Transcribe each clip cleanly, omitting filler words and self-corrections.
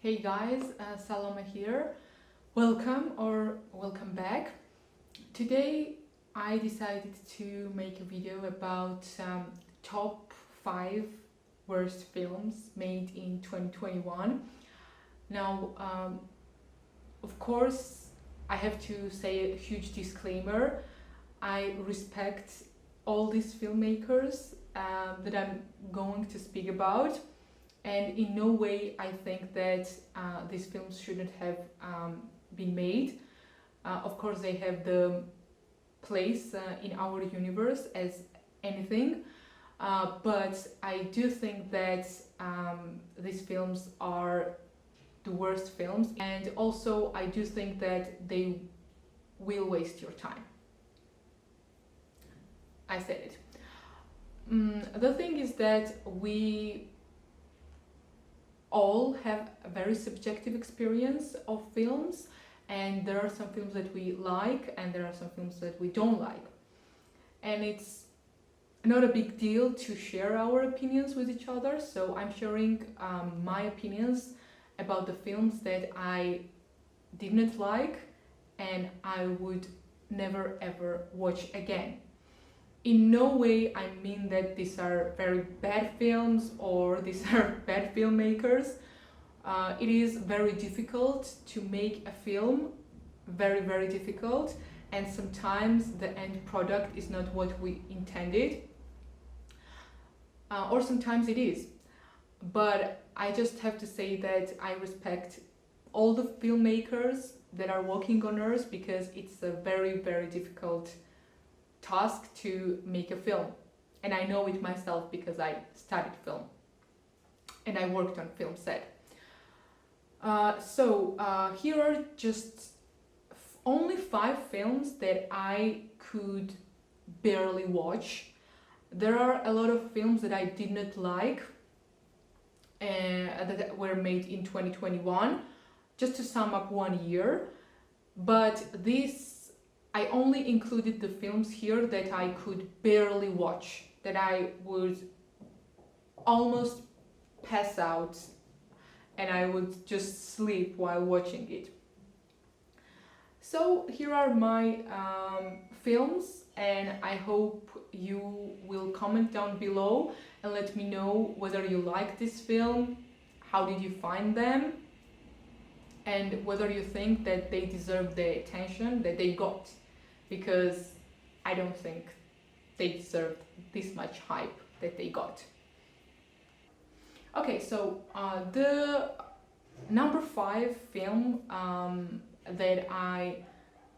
Hey guys, Salome here. Welcome back. Today I decided to make a video about top 5 worst films made in 2021. Now, of course, I have to say a huge disclaimer. I respect all these filmmakers that I'm going to speak about. And in no way I think that these films shouldn't have been made. Of course, they have the place in our universe as anything, but I do think that these films are the worst films, and also I do think that they will waste your time. I said it. The thing is that we all have a very subjective experience of films, and there are some films that we like and there are some films that we don't like, and it's not a big deal to share our opinions with each other. So I'm sharing my opinions about the films that I did not like and I would never ever watch again. In no way I mean that these are very bad films or these are bad filmmakers. It is very difficult to make a film, very difficult, and sometimes the end product is not what we intended, or sometimes it is. But I just have to say that I respect all the filmmakers that are working on Earth, because it's a very difficult task to make a film, and I know it myself because I studied film and I worked on film set. Here are just only 5 films that I could barely watch. There are a lot of films that I did not like that were made in 2021, just to sum up 1 year, but I only included the films here that I could barely watch, that I would almost pass out and I would just sleep while watching it. So here are my films, and I hope you will comment down below and let me know whether you like this film, how did you find them, and whether you think that they deserve the attention that they got, because I don't think they deserved this much hype that they got. Okay, so the number 5 film that I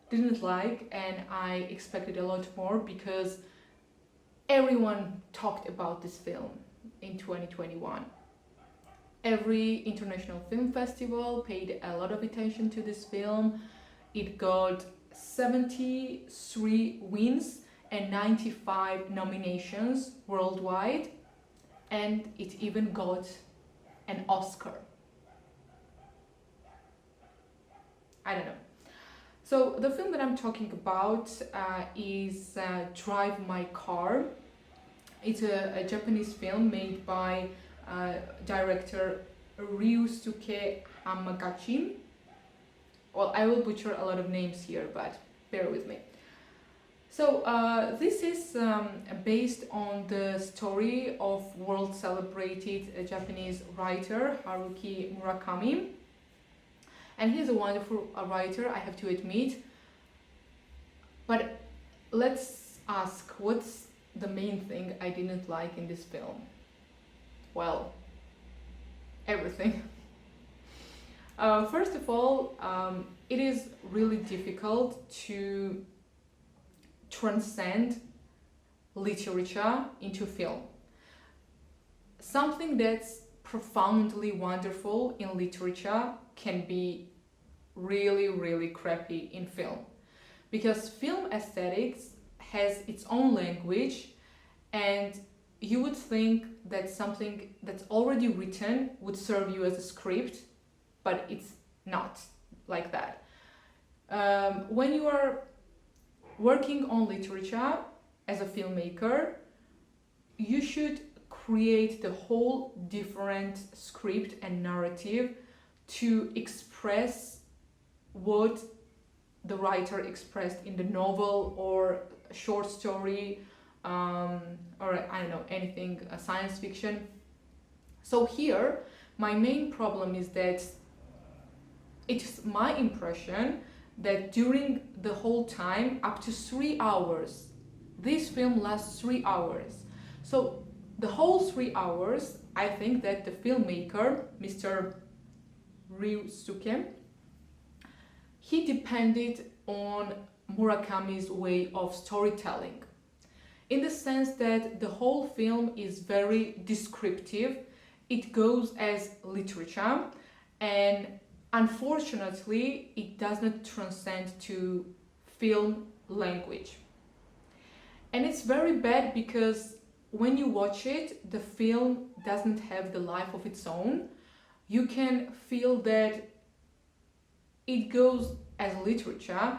didn't like, and I expected a lot more because everyone talked about this film in 2021. Every international film festival paid a lot of attention to this film. It got 73 wins and 95 nominations worldwide, and it even got an Oscar. I don't know. So the film that I'm talking about is Drive My Car. It's a Japanese film made by director Ryusuke Hamagachi. Well, I will butcher a lot of names here, but bear with me. So this is based on the story of world celebrated Japanese writer Haruki Murakami. And he's a wonderful writer, I have to admit. But let's ask, what's the main thing I didn't like in this film? Well, everything. First of all, it is really difficult to transcend literature into film. Something that's profoundly wonderful in literature can be really crappy in film, because film aesthetics has its own language, and you would think that something that's already written would serve you as a script, but it's not like that. When you are working on literature as a filmmaker, you should create the whole different script and narrative to express what the writer expressed in the novel or short story, or I don't know, anything, science fiction. So here, my main problem is that it's my impression that during the whole time, up to 3 hours, this film lasts 3 hours. So the whole 3 hours, I think that the filmmaker, Mr. Ryusuke, he depended on Murakami's way of storytelling, in the sense that the whole film is very descriptive. It goes as literature, and unfortunately it does not transcend to film language. And it's very bad because when you watch it, the film doesn't have the life of its own. You can feel that it goes as literature,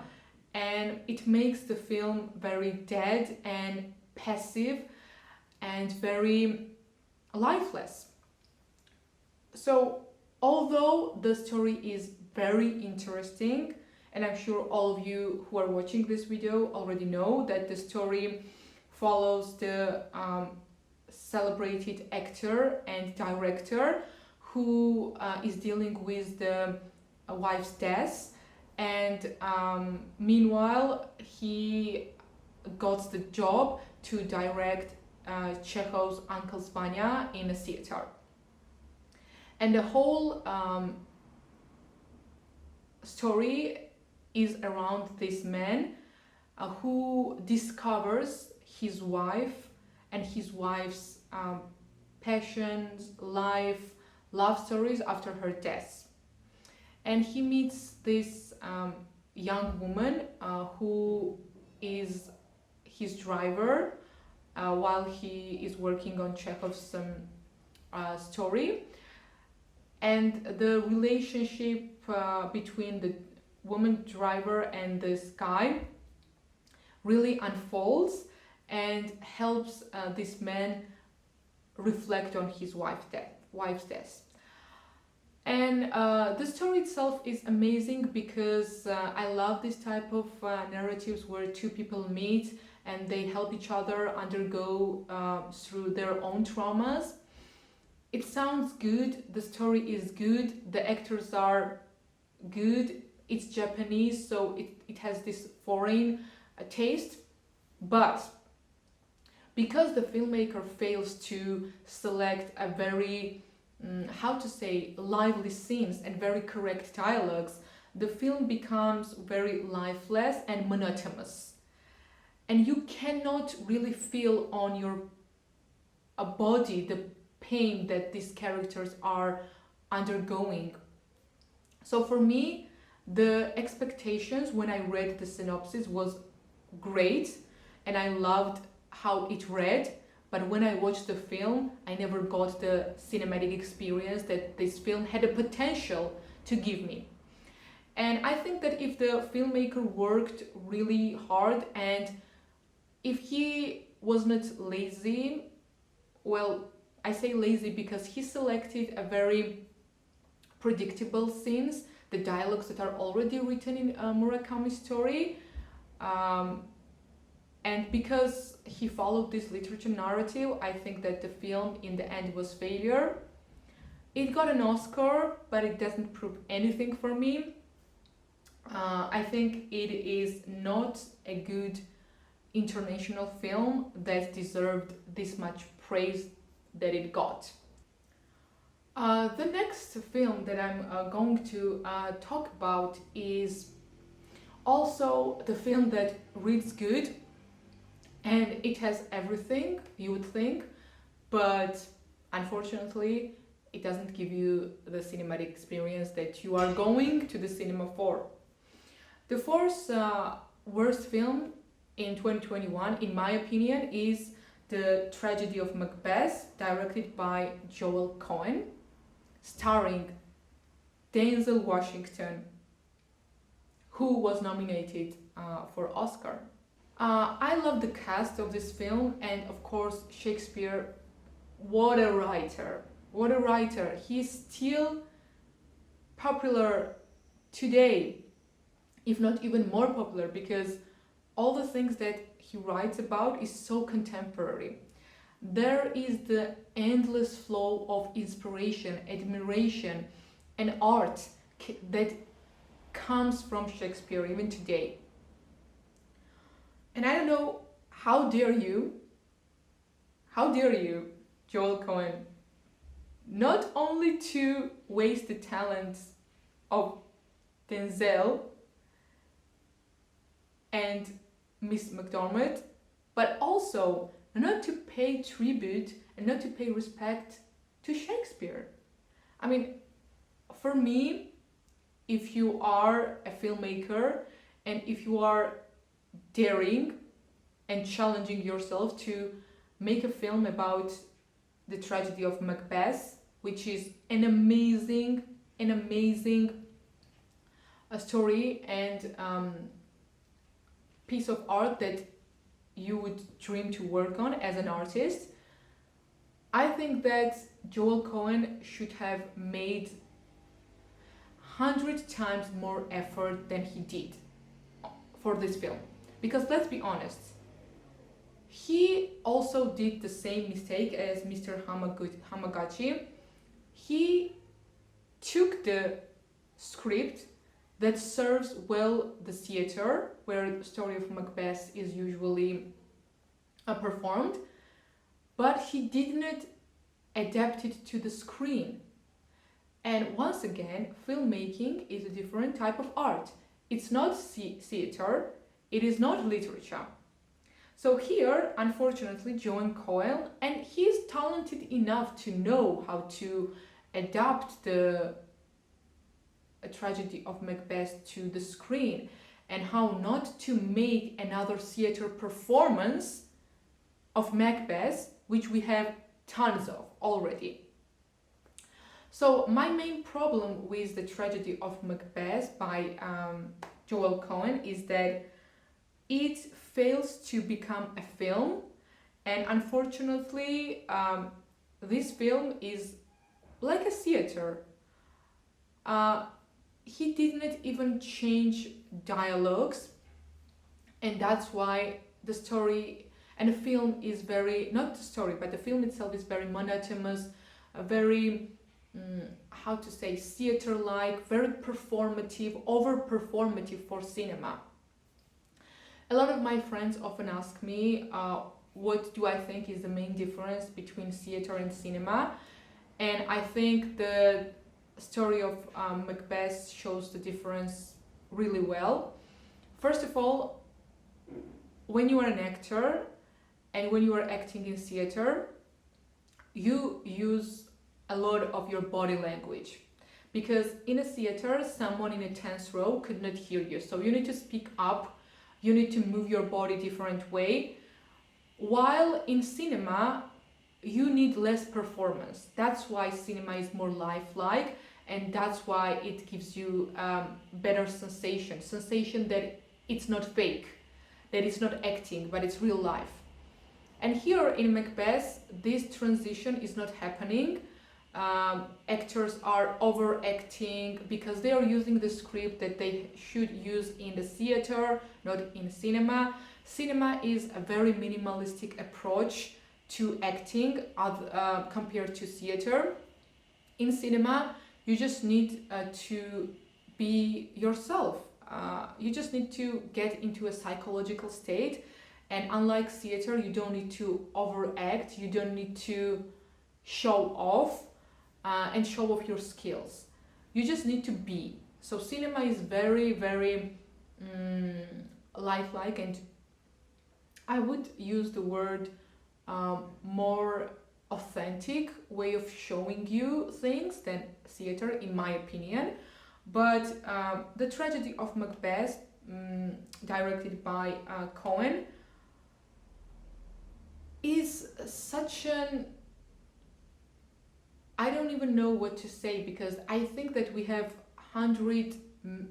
and it makes the film very dead and passive and very lifeless. So although the story is very interesting, and I'm sure all of you who are watching this video already know that the story follows the celebrated actor and director who is dealing with the wife's death, and meanwhile he got the job to direct Chekhov's Uncle's Vanya in a theater. And the whole story is around this man who discovers his wife and his wife's passions, life, love stories after her death. And he meets this young woman who is his driver while he is working on Chekhov's story. And the relationship between the woman driver and this guy really unfolds and helps this man reflect on his wife's death. And the story itself is amazing because I love this type of narratives where two people meet and they help each other undergo through their own traumas. It sounds good, the story is good, the actors are good, it's Japanese, so it has this foreign taste, but because the filmmaker fails to select a very lively scenes and very correct dialogues, the film becomes very lifeless and monotonous, and you cannot really feel on your body the pain that these characters are undergoing. So for me, the expectations when I read the synopsis was great and I loved how it read, but when I watched the film, I never got the cinematic experience that this film had a potential to give me. And I think that if the filmmaker worked really hard and if he was not lazy, well, I say lazy because he selected a very predictable scenes, the dialogues that are already written in Murakami's story, and because he followed this literature narrative, I think that the film in the end was failure. It got an Oscar, but it doesn't prove anything for me. I think it is not a good international film that deserved this much praise that it got. The next film that I'm going to talk about is also the film that reads good and it has everything you would think, but unfortunately it doesn't give you the cinematic experience that you are going to the cinema for. The fourth worst film in 2021, in my opinion, is The Tragedy of Macbeth, directed by Joel Cohen, starring Denzel Washington, who was nominated for Oscar. I love the cast of this film, and of course 'What a writer! What a writer!' He's still popular today, if not even more popular, because all the things that he writes about is so contemporary. There is the endless flow of inspiration, admiration, and art that comes from Shakespeare even today. And I don't know, how dare you, Joel Cohen, not only to waste the talents of Denzel and Miss McDormand, but also not to pay tribute and not to pay respect to Shakespeare. I mean, for me, if you are a filmmaker and if you are daring and challenging yourself to make a film about the tragedy of Macbeth, which is an amazing story and piece of art that you would dream to work on as an artist, I think that Joel Cohen should have made 100 times more effort than he did for this film. Because let's be honest, he also did the same mistake as Mr. Hamaguchi. He took the script that serves well the theater, where the story of Macbeth is usually performed, but he did not adapt it to the screen. And once again, filmmaking is a different type of art. It's not theater, it is not literature. So here, unfortunately, Joel Cohen, and he's talented enough to know how to adapt the tragedy of Macbeth to the screen and how not to make another theater performance of Macbeth, which we have tons of already. So my main problem with the tragedy of Macbeth by Joel Cohen is that it fails to become a film, and unfortunately this film is like a theater. He did not even change dialogues, and that's why the story and the film is very, not the story, but the film itself is very monotonous, very how to say, theater-like, very performative, over-performative for cinema. A lot of my friends often ask me what do I think is the main difference between theater and cinema, and I think the story of Macbeth shows the difference really well. First of all, when you are an actor and when you are acting in theater, you use a lot of your body language, because in a theater someone in a tense row could not hear you, so you need to speak up, you need to move your body different way, while in cinema you need less performance. That's why cinema is more lifelike, and that's why it gives you better sensation that it's not fake, that it's not acting, but it's real life. And here in Macbeth, this transition is not happening. Actors are overacting because they are using the script that they should use in the theater, not in cinema. Cinema is a very minimalistic approach to acting compared to theater. In cinema, you just need to be yourself. You just need to get into a psychological state, and unlike theater, you don't need to overact, you don't need to show off and show off your skills. You just need to be. So cinema is very, very lifelike, and I would use the word more authentic way of showing you things than theater, in my opinion. But the tragedy of Macbeth, directed by Cohen, is such an, I don't even know what to say, because I think that we have 100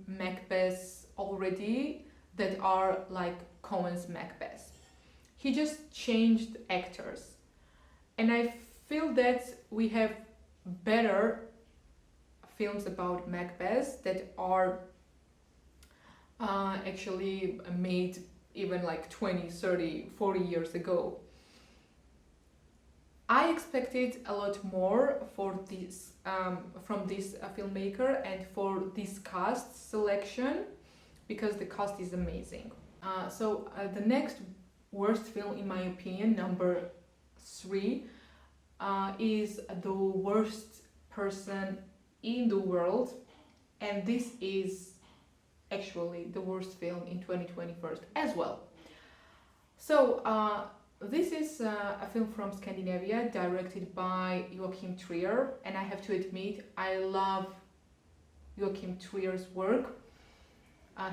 Macbeths already that are like Cohen's Macbeth. He just changed actors, and I feel that we have better films about Macbeth that are actually made even like 20, 30, 40 years ago. I expected a lot more for this from this filmmaker and for this cast selection, because the cast is amazing. The next worst film, in my opinion, number 3, is The Worst Person in the World, and this is actually the worst film in 2021 as well. This is a film from Scandinavia, directed by Joachim Trier, and I have to admit, I love Joachim Trier's work.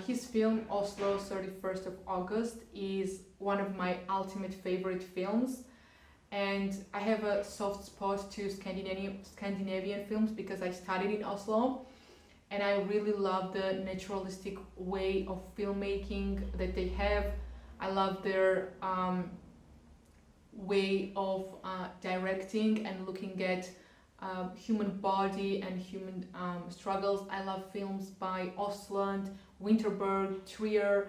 His film Oslo 31st of August is one of my ultimate favorite films, and I have a soft spot to Scandinavian films because I studied in Oslo, and I really love the naturalistic way of filmmaking that they have. I love their way of directing and looking at human body and human struggles. I love films by Östlund, Winterberg, Trier.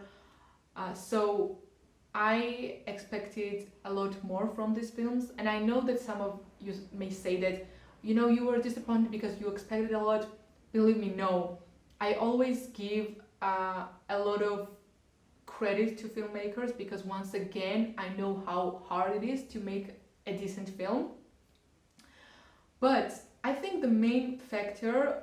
So I expected a lot more from these films, and I know that some of you may say that, you know, you were disappointed because you expected a lot. Believe me, no. I always give a lot of credit to filmmakers, because once again, I know how hard it is to make a decent film. But I think the main factor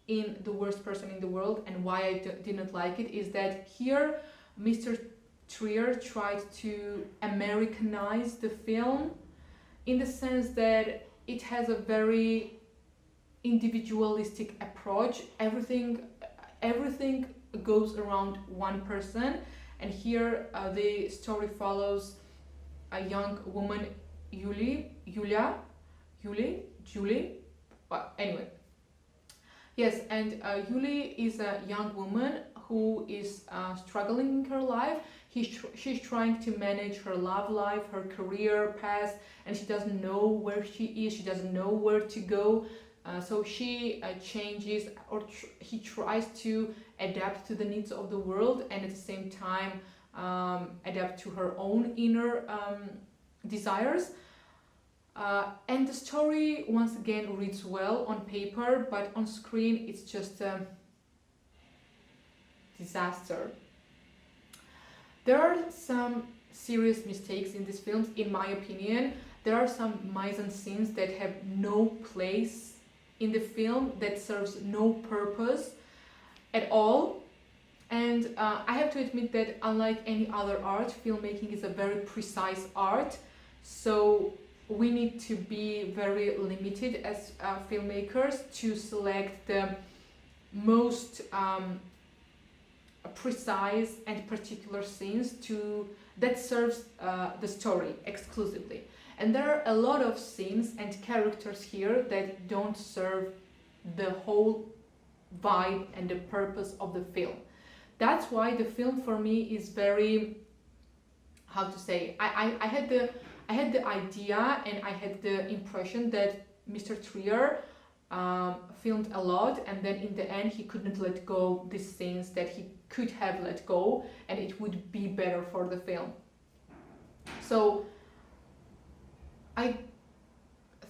in The Worst Person in the World, and why I did not like it, is that here Mr. Trier tried to Americanize the film, in the sense that it has a very individualistic approach. Everything goes around one person, and here the story follows a young woman, Julie. Well, anyway, yes, and Julie is a young woman who is struggling in her life. She's trying to manage her love life, her career path, and she doesn't know where she is. She doesn't know where to go. So she changes, or he tries to adapt to the needs of the world, and at the same time adapt to her own inner desires. And the story, once again, reads well on paper, but on screen it's just a disaster. There are some serious mistakes in these films, in my opinion. There are some mise-en-scenes that have no place in the film, that serves no purpose at all. And I have to admit that, unlike any other art, filmmaking is a very precise art. So we need to be very limited as filmmakers to select the most precise and particular scenes that serves the story exclusively. And there are a lot of scenes and characters here that don't serve the whole vibe and the purpose of the film. That's why the film for me is very, how to say, I had the idea and I had the impression that Mr. Trier filmed a lot, and then in the end he couldn't let go these scenes that he could have let go, and it would be better for the film. So I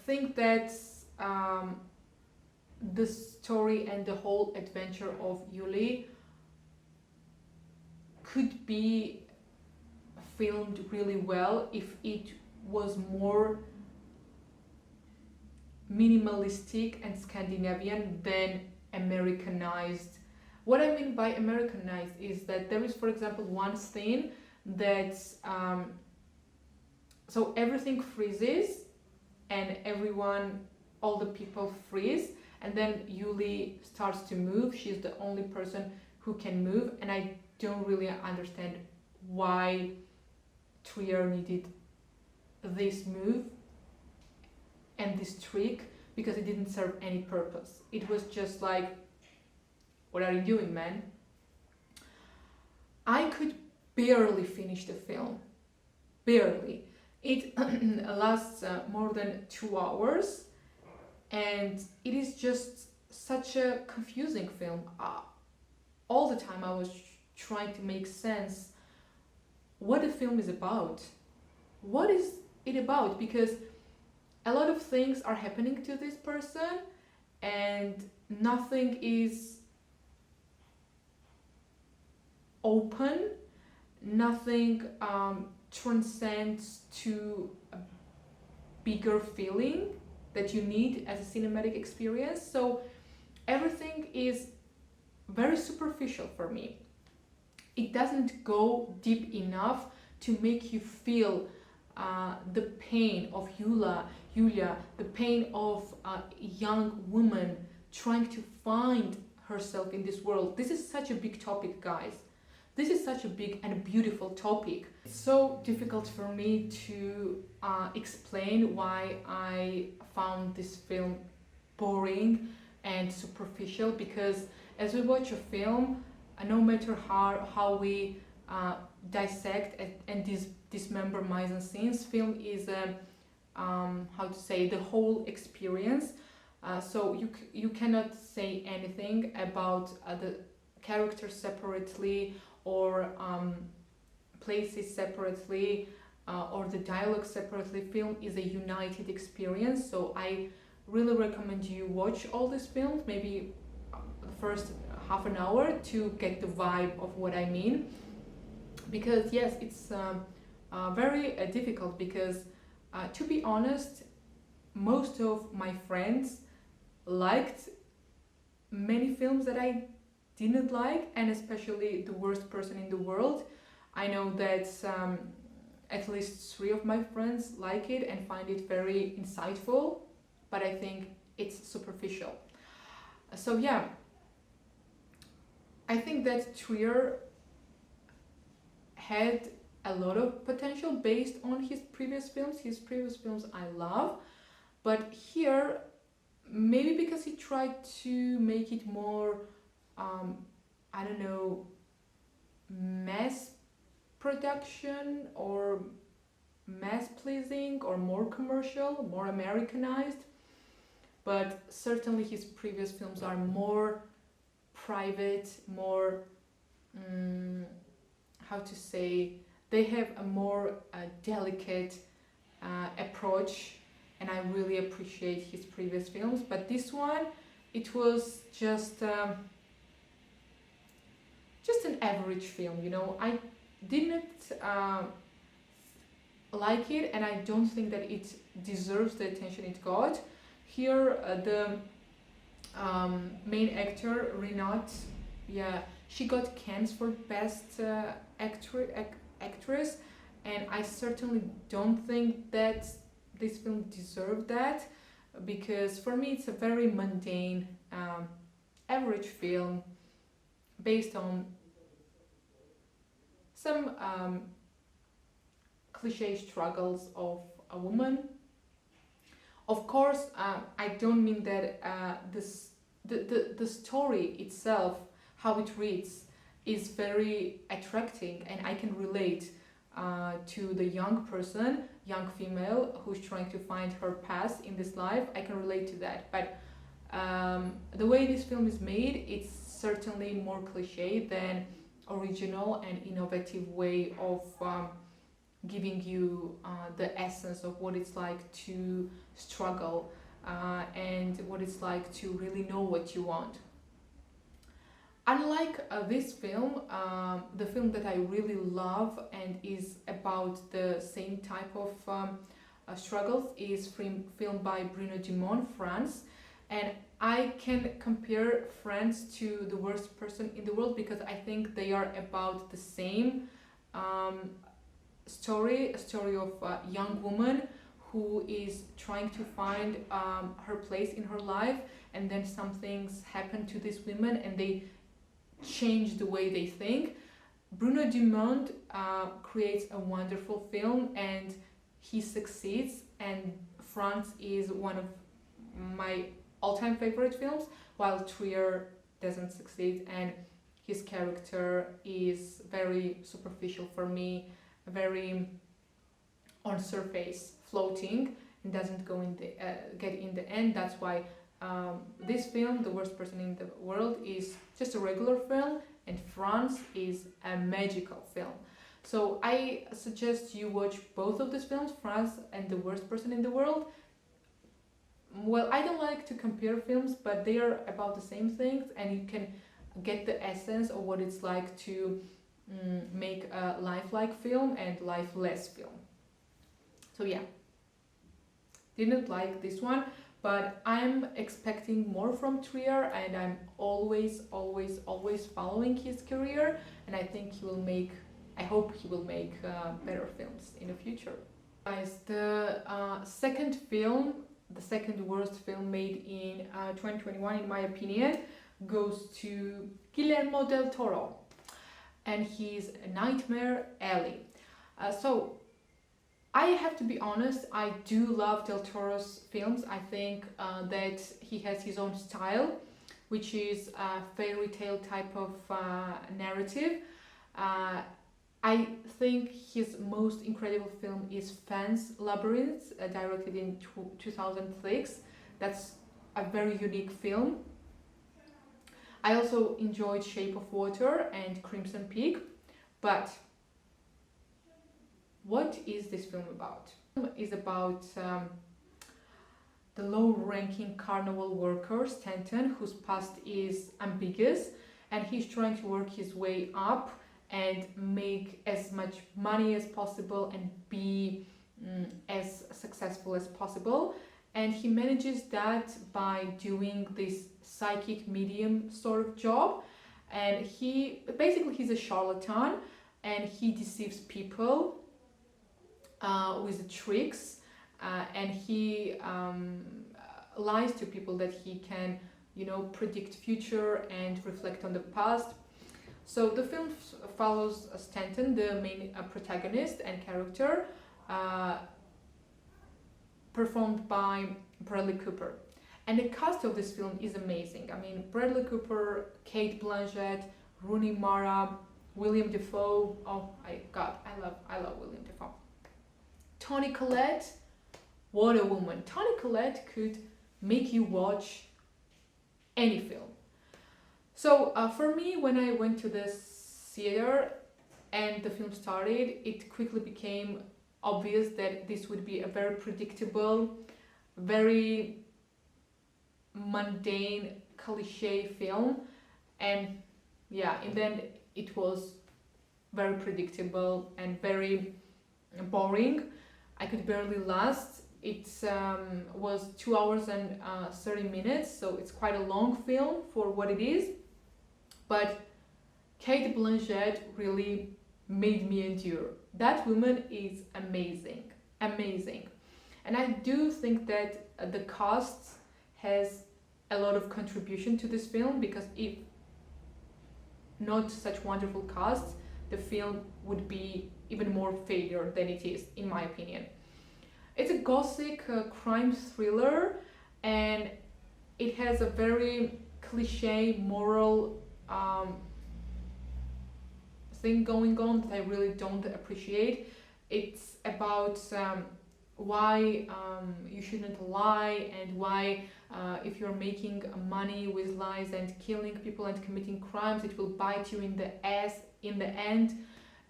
think that the story and the whole adventure of Julie could be filmed really well if it was more minimalistic and Scandinavian than Americanized. What I mean by Americanized is that there is, for example, one scene that so everything freezes and all the people freeze, and then Julie starts to move. She's the only person who can move, and I don't really understand why Trier needed this move and this trick, because it didn't serve any purpose. It was just like, what are you doing, man? I could barely finish the film. Barely. It lasts more than 2 hours, and it is just such a confusing film. All the time I was trying to make sense what the film is about. What is it about? Because a lot of things are happening to this person and nothing is open, nothing transcends to a bigger feeling that you need as a cinematic experience. So everything is very superficial for me. It doesn't go deep enough to make you feel the pain of Yulia, the pain of a young woman trying to find herself in this world. This is such a big topic, guys. This is such a big and beautiful topic. It's so difficult for me to explain why I found this film boring and superficial, because as we watch a film, no matter how we dissect and dismember mise-en-scenes, film is how to say, the whole experience. So you cannot say anything about the characters separately, or places separately, or the dialogue separately. Film is a united experience. So I really recommend you watch all these films, maybe the first half an hour, to get the vibe of what I mean. Because yes, it's very difficult, because to be honest, most of my friends liked many films that I didn't like, and especially The Worst Person in the World. I know that at least 3 of my friends like it and find it very insightful, but I think it's superficial. So yeah, I think that Trier had a lot of potential based on his previous films. His previous films I love, but here, maybe because he tried to make it more, I don't know, mass production or mass pleasing or more commercial, more Americanized. But certainly his previous films are more private, more, how to say, they have a more delicate approach, and I really appreciate his previous films. But this one, it was just an average film, you know. I didn't like it, and I don't think that it deserves the attention it got. Here, the main actor, Renate, yeah, she got Cannes for Best Actress, and I certainly don't think that this film deserved that, because for me it's a very mundane, average film based on some cliche struggles of a woman. Of course, I don't mean that the story itself, how it reads, is very attracting, and I can relate to the young person, young female who's trying to find her path in this life. I can relate to that. But the way this film is made, it's certainly more cliche than original and innovative way of giving you the essence of what it's like to struggle and what it's like to really know what you want. Unlike this film, the film that I really love and is about the same type of struggles is film by Bruno Dumont, France. And I can compare France to The Worst Person in the World, because I think they are about the same story, a story of a young woman who is trying to find her place in her life, and then some things happen to these women and they change the way they think. Bruno Dumont creates a wonderful film and he succeeds, and France is one of my all-time favorite films, while Trier doesn't succeed and his character is very superficial for me, very on surface, floating, and doesn't go in the get in the end. That's why this film, The Worst Person in the World, is just a regular film, and France is a magical film. So I suggest you watch both of these films, France and The Worst Person in the World. Well, I don't like to compare films, but they are about the same things, and you can get the essence of what it's like to make a lifelike film and lifeless film. So yeah, didn't like this one, but I'm expecting more from Trier, and I'm always following his career, and I think I hope he will make better films in the future. Guys, the second worst film made in 2021, in my opinion, goes to Guillermo del Toro and his Nightmare Alley. So I have to be honest, I do love Del Toro's films. I think that he has his own style, which is a fairy tale type of narrative. I think his most incredible film is Pan's Labyrinth, directed in 2006. That's a very unique film. I also enjoyed Shape of Water and Crimson Peak, but what is this film about? It is about the low-ranking carnival worker, Stanton, whose past is ambiguous, and he's trying to work his way up and make as much money as possible and be as successful as possible. And he manages that by doing this psychic medium sort of job. And he's a charlatan, and he deceives people with tricks, and he lies to people that he can, predict future and reflect on the past. So the film follows Stanton, the main protagonist and character, performed by Bradley Cooper. And the cast of this film is amazing. I mean, Bradley Cooper, Cate Blanchett, Rooney Mara, William Dafoe. Oh my God, I love William Dafoe. Toni Collette, what a woman. Toni Collette could make you watch any film. So for me, when I went to this theater and the film started, it quickly became obvious that this would be a very predictable, very mundane, cliche film. And yeah, in the end, it was very predictable and very boring. I could barely last. It was 2 hours and 30 minutes, so it's quite a long film for what it is. But Cate Blanchett really made me endure. That woman is amazing, amazing. And I do think that the cast has a lot of contribution to this film, because if not such wonderful cast, the film would be even more failure than it is, in my opinion. It's a gothic crime thriller, and it has a very cliche moral thing going on that I really don't appreciate. It's about why you shouldn't lie, and why if you're making money with lies and killing people and committing crimes, it will bite you in the ass in the end.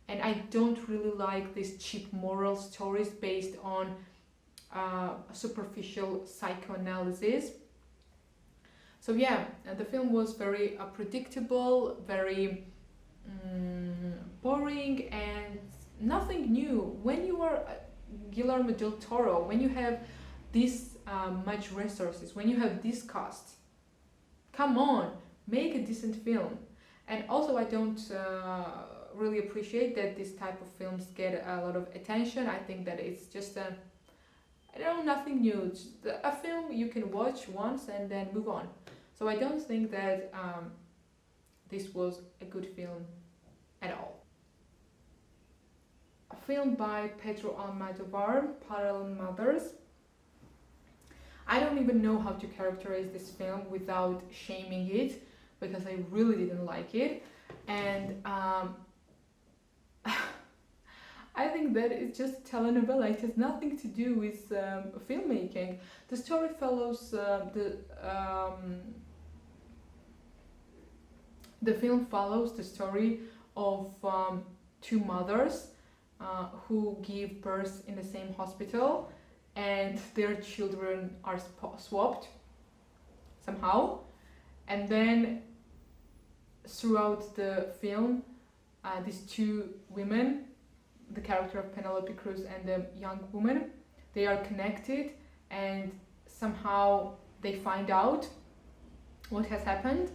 And I don't really like these cheap moral stories based on superficial psychoanalysis. So yeah, the film was very predictable, very boring, and nothing new. When you are Guillermo del Toro, when you have this much resources, when you have this cast, come on, make a decent film. And also, I don't really appreciate that this type of films get a lot of attention. I think that it's just nothing new. It's a film you can watch once and then move on. So I don't think that this was a good film at all. A film by Pedro Almodovar, Parallel Mothers. I don't even know how to characterize this film without shaming it, because I really didn't like it. And I think that it's just a telenovela. It has nothing to do with filmmaking. The story follows the film follows the story of two mothers who give birth in the same hospital, and their children are swapped somehow. And then throughout the film, these two women, the character of Penelope Cruz and the young woman, they are connected, and somehow they find out what has happened.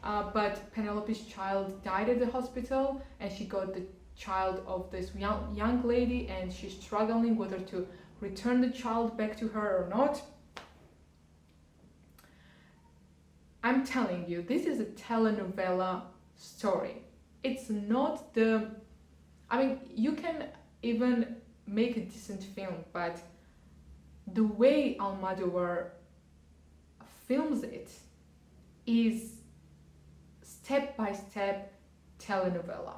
But Penelope's child died at the hospital, and she got the child of this young lady, and she's struggling whether to return the child back to her or not. I'm telling you, this is a telenovela story. It's not the... I mean, you can even make a decent film, but the way Almodovar films it is step-by-step telenovela.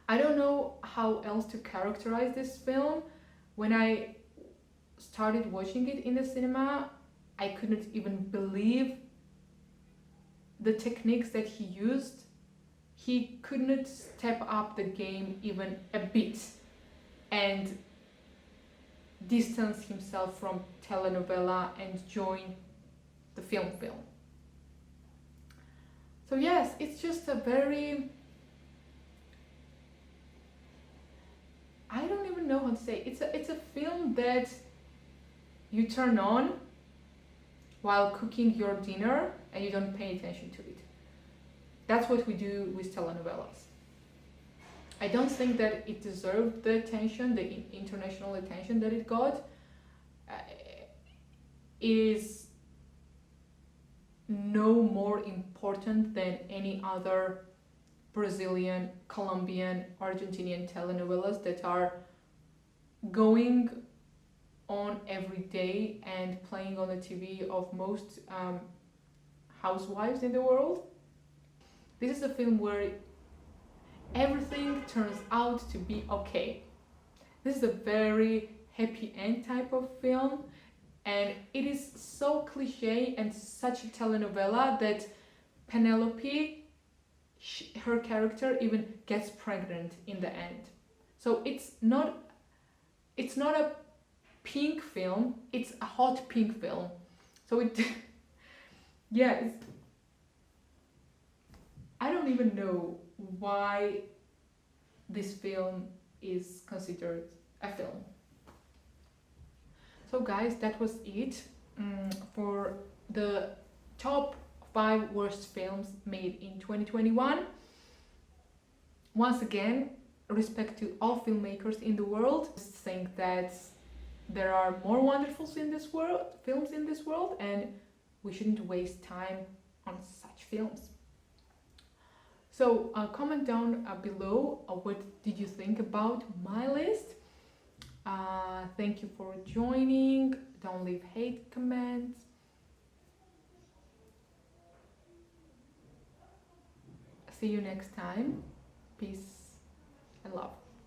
I don't know how else to characterize this film. When I started watching it in the cinema, I couldn't even believe the techniques that he used. He couldn't step up the game even a bit and distance himself from telenovela and join the film. So yes, it's just a very... I don't even know how to say. It's a film that you turn on while cooking your dinner and you don't pay attention to it. That's what we do with telenovelas. I don't think that it deserved the attention, the international attention that it got. Is no more important than any other Brazilian, Colombian, Argentinian telenovelas that are going on every day and playing on the TV of most housewives in the world. This is a film where everything turns out to be okay. This is a very happy end type of film, and it is so cliche and such a telenovela that Penelope, her character, even gets pregnant in the end. So it's not a pink film, it's a hot pink film. So it yeah, I don't even know why this film is considered a film. So guys, that was it for the top 5 worst films made in 2021. Once again, respect to all filmmakers in the world. I think that there are more wonderful films in this world, and we shouldn't waste time on such films. So comment down below what did you think about my list. Thank you for joining. Don't leave hate comments. See you next time. Peace and love.